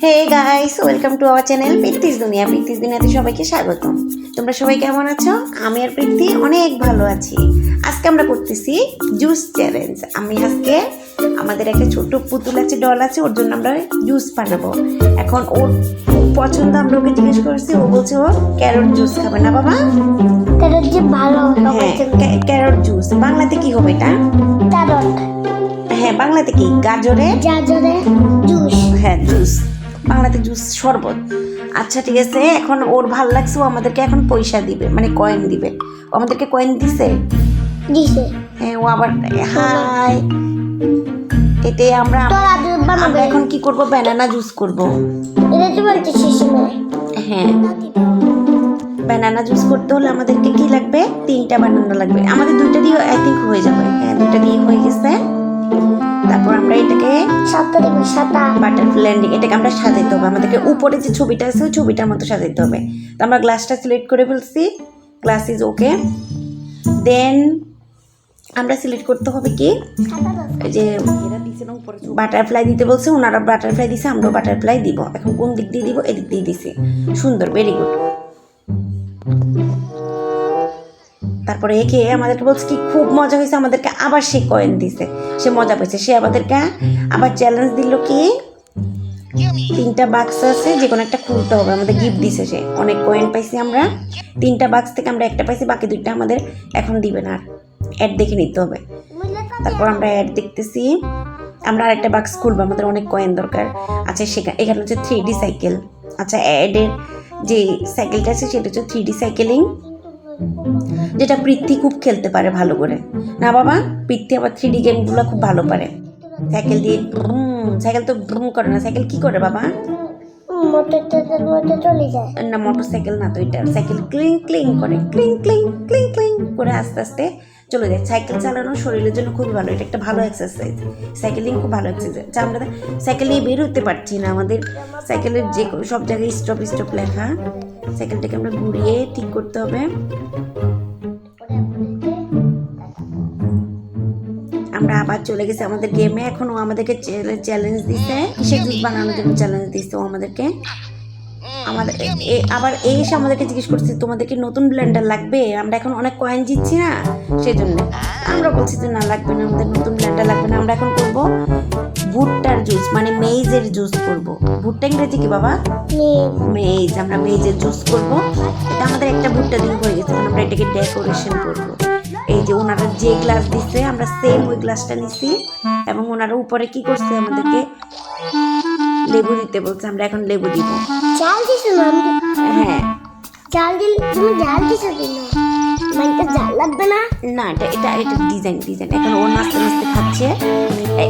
Hey guys, welcome to our channel Preeti's Duniya. Preeti's দুনিয়াতে সবাইকে স্বাগতম। তোমরা সবাই কেমন আছো? আমি আর প্রীতি অনেক ভালো আছি। আজকে আমরা করতেছি জুস চ্যালেঞ্জ। আমি আজকে আমাদের একটা ছোট্ট পুতুল আছে, ডল আছে, ওর জন্য আমরা জুস বানাবো। এখন ওর পছন্দ, আমরা ওকে জিজ্ঞেস করছি, ও বলছে ও ক্যারট জুস খাবে না বাবা। ক্যারট যে ভালো, হ্যাঁ, ক্যারট জুস। বাংলাতে কি হবে এটা? ক্যারট। হ্যাঁ, বাংলাতে কি? গাজরে জুস। হ্যাঁ, জুস। বাংলাতে জুস, শরবত। আচ্ছা ঠিক আছে, এখন ওর ভাল লাগছে, ও আমাদেরকে এখন পয়সা দিবে, মানে কয়েন দিবে। ও আমাদেরকে কয়েন দিছে। হ্যাঁ, ও আবার হাই। এটাই আমরা এখন কি করব? ব্যানানা জুস করব। হ্যাঁ, ব্যানানা জুস করতে হলে আমাদেরকে কি লাগবে? 3টা বানানা লাগবে। আমাদের 2টা দিয়ে আই থিঙ্ক হয়ে যাবে। হ্যাঁ, 2টা দিয়ে হয়ে গেছে। তারপর আমরা এটাকে বাটারফ্লাই, এটাকে আমরা সাজাইতে হবে। আমাদেরকে উপরে যে ছবিটা আছে ওই ছবিটার মতো সাজাইতে হবে। তো আমরা গ্লাসটা সিলেক্ট করে ফেলছি, গ্লাস ইজ ওকে। দেন আমরা সিলেক্ট করতে হবে কি, যে বাটারফ্লাই দিতে বলছে, ওনারা বাটারফ্লাই দিছে, আমরাও বাটারফ্লাই দিব। এখন কোন দিক দিয়ে দিব? এদিক দিয়ে দিছি। সুন্দর, ভেরি গুড। তারপরে একে আমাদেরকে বলছে কি খুব মজা হয়েছে, আমাদেরকে আবার সে কয়েন দিছে, সে মজা পেয়েছে। সে আমাদেরকে আবার চ্যালেঞ্জ দিল কি 3টা বাক্স আছে, যে কোনো একটা খুলতে হবে। আমাদের গিফট দিছে সে, অনেক কয়েন পাইছি আমরা। 3টা বাক্স থেকে আমরা একটা পাইছি, বাকি 2টা আমাদের এখন দিবে না। অ্যাড দেখে নিতে হবে। তারপর আমরা অ্যাড দেখতেছি, আমরা আরেকটা বাক্স খুলবো, আমাদের অনেক কয়েন দরকার। আচ্ছা, এখানে হচ্ছে 3D সাইকেল। আচ্ছা, অ্যাডের যে সাইকেলটা আছে সেটা হচ্ছে 3D সাইকেলিং, যেটা পৃথ্বী খুব খেলতে পারে ভালো করে। না বাবা, পৃথ্বী আবার 3D গেমগুলো খুব ভালো পারে। সাইকেল দিয়ে সাইকেল তো ব্রুম করে না, সাইকেল কি করে বাবা? না, মোটর সাইকেল না তো, এটা সাইকেল ক্লিং ক্লিং করে, ক্লিং ক্লিং ক্লিং ক্লিং করে আস্তে আস্তে চলে যায়। সাইকেল চালানো শরীরের জন্য খুবই ভালো, এটা একটা ভালো এক্সারসাইজ। সাইকেলিং খুব ভালো এক্সারসাইজ। আচ্ছা, আমরা সাইকেল নিয়ে বের হতে পারছি না, আমাদের সাইকেলের যে সব জায়গায় স্টপ স্টপ লেখা। সাইকেলটাকে আমরা ঘুরিয়ে ঠিক করতে হবে। আমরা আবার চলে গেছি আমাদের গেমে। এখন ও আমাদেরকে চ্যালেঞ্জ দিছে, সে জুস বানানোর জন্য চ্যালেঞ্জ দিচ্ছে ও আমাদেরকে। আমাদের আবার এসে আমাদেরকে জিজ্ঞেস করছে তোমাদেরকে নতুন ব্লেন্ডার লাগবে? আমরা এখন অনেক কয়েন জিতছি না, সেই জন্য আমরা বলছি যে না, লাগবে না, আমাদের নতুন ব্লেন্ডার লাগবে না। আমরা এখন করব ভুট্টার জুস, মানে মেইজের জুস করব। ভুট্টা ইংরেজি কি বাবা? মেইজ। আমরা মেইজের জুস করব। এটা আমাদের একটা ভুট্টা দিয়ে হয়ে গেছে। এখন আমরা এটাকে ডেকোরেশন করব। এই যে ওনারা যে গ্লাস দিচ্ছে, আমরা সেম ওই গ্লাসটা নিছি, এবং ওনারা উপরে কি করছে, আমাদেরকে লেবু দিতে বলছে। আমরা এখন লেবু দিব। জাল দিছো না? হ্যাঁ, জাল দিল, তুমি জাল দিছো দিন, মানে জাল লাগবে না। না, এটা ডিজাইন। এখন ও নাচতে নাচতে খাচ্ছে।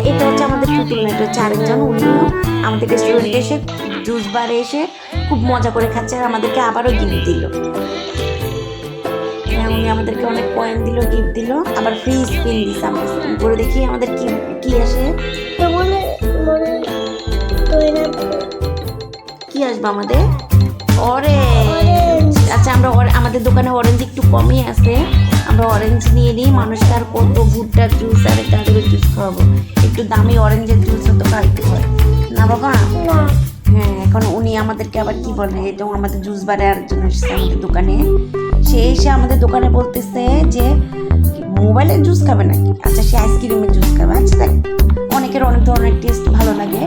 এটা হচ্ছে আমাদের পুতুল না, এটা হচ্ছে আরেকজন। উনিও আমাদের রেস্টুরেন্টে এসে, জুস বারে এসে খুব মজা করে খাচ্ছে, আর আমাদেরকে আবারও গিফট দিল। উনি আমাদেরকে অনেক কয়েন দিল, গিফট দিল, আবার ফ্রি স্পিন দিচ্ছে। আমরা স্পিন করে দেখি আমাদের কি আসে। কি আসবে আমাদের? অরেঞ্জ। আচ্ছা, আমরা আমাদের দোকানে অরেঞ্জ একটু কমই আছে, আমরা অরেঞ্জ নিয়ে নিই। মানুষকে আর কত ভুট্টার জুস আর গাজরের জুস খাওয়াবো, একটু দামি অরেঞ্জের জুস তো খাইতে হয় না বাবা? হ্যাঁ, এখন উনি আমাদেরকে আবার কি বলে, এটা আমাদের জুস বারে আরেকজন এসেছে আমাদের দোকানে। সে এসে আমাদের দোকানে বলতেছে যে মোবাইলের জুস খাবে নাকি? আচ্ছা, সে আইসক্রিমের জুস খাবে। আচ্ছা, দেখ, অনেকের অনেক ধরনের টেস্ট ভালো লাগে।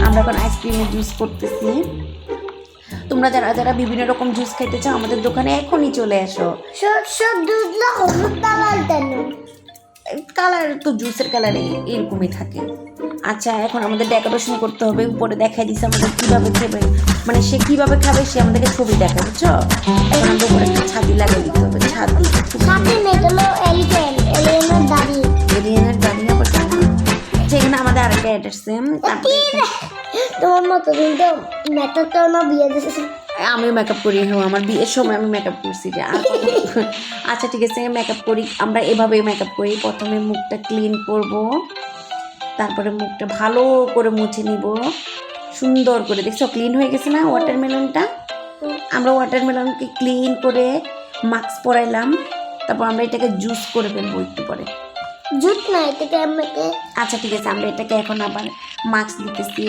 আমরা এখন আইসক্রিমের জুস করতেছি। তোমরা যারা যারা বিভিন্ন রকম জুস খাইতে চাও, আমাদের দোকানে এখনই চলে আসো। কালার তো জুসের কালারে এরকমই থাকে। আচ্ছা, এখন আমাদের ডেকোরেশন করতে হবে। উপরে দেখাই দিচ্ছে আমাদের কীভাবে খাবে, মানে সে কীভাবে খাবে সে আমাদেরকে ছবি দেখাবে, বুঝছো? এখন আমাদের উপরে একটা ছাতি লাগিয়ে দিতে হবে। ছাতি এলিয়েনের দাঁড়িয়ে আবার সেখানে আমাদের আরেকটা অ্যাড আসছে। তোমার মতো কিন্তু মেকআপ তো আমার বিয়ে দিয়েছে। আমি মেকআপ করি। হ্যাঁ, আমার বিয়ের সময় আমি মেকআপ করছি। আচ্ছা ঠিক আছে, মেকআপ করি। আমরা এভাবেই মেকআপ করি। প্রথমে মুখটা ক্লিন করব, তারপরে মুখটা ভালো করে মুছে নিব সুন্দর করে। দেখছো ক্লিন হয়ে গেছে না ওয়াটারমেলনটা? আমরা ওয়াটারমেলনকে ক্লিন করে মাস্ক পরাইলাম। তারপর আমরা এটাকে জুস করে ফেলবো একটু পরে। জুট না, এটাকে আমাকে। আচ্ছা ঠিক আছে, আমরা এটাকে এখন আবার মাস্ক দিতেছি।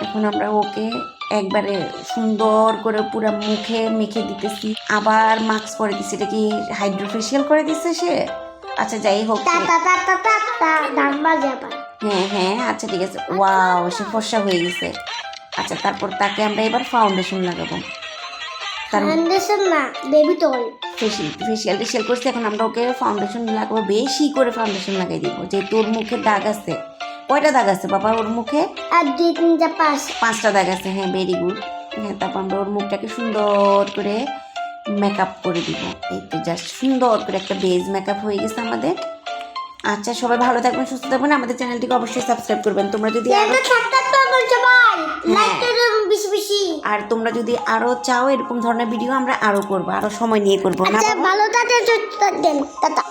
এখন আমরা ওকে একবারে সুন্দর করে পুরো মুখে মেখে দিতেছি, আবার মাস্ক পরে দিচ্ছে। এটা কি হাইড্রোফেশিয়াল করে দিচ্ছে সে? আচ্ছা যাই হোক, টা টা টা টা টা টা গান বাজে আবার। হ্যাঁ হ্যাঁ আচ্ছা ঠিক আছে। ওয়াও, সে ফর্সা হয়ে গেছে। আচ্ছা তারপর তাকে আমরা এবার ফাউন্ডেশন লাগাবো। তার ফাউন্ডেশন না, বেবি টল। ফেশিয়াল করছি, এখন আমরা ওকে ফাউন্ডেশন লাগাবো, বেশি করে ফাউন্ডেশন লাগাই দিব। যেহেতু ওর মুখে দাগ আছে। কয়টা দাগ আছে বাবা ওর মুখে? আর 2 3 4 5। 5টা দাগ আছে, হ্যাঁ ভেরি গুড। হ্যাঁ তারপর আমরা ওর মুখটাকে সুন্দর করে মেকআপ করে দিব। এই তো জাস্ট সুন্দর করে একটা বেজ মেকআপ হয়ে গেছে আমাদের। আচ্ছা সবাই ভালো থাকবেন, সুস্থ থাকবেন, আমাদের চ্যানেলটিকে অবশ্যই সাবস্ক্রাইব করবেন। তোমরা যদি এটা থাকতে তো বলছো ভাই, লাইক করে বেশি বেশি। আর তোমরা যদি আরো চাও এরকম ধরনের ভিডিও আমরা আরো করবো, আরো সময় নিয়ে করবো না আচ্ছা বাবা? ভালো থাকতে সুস্থ থাকবেন, টাটা।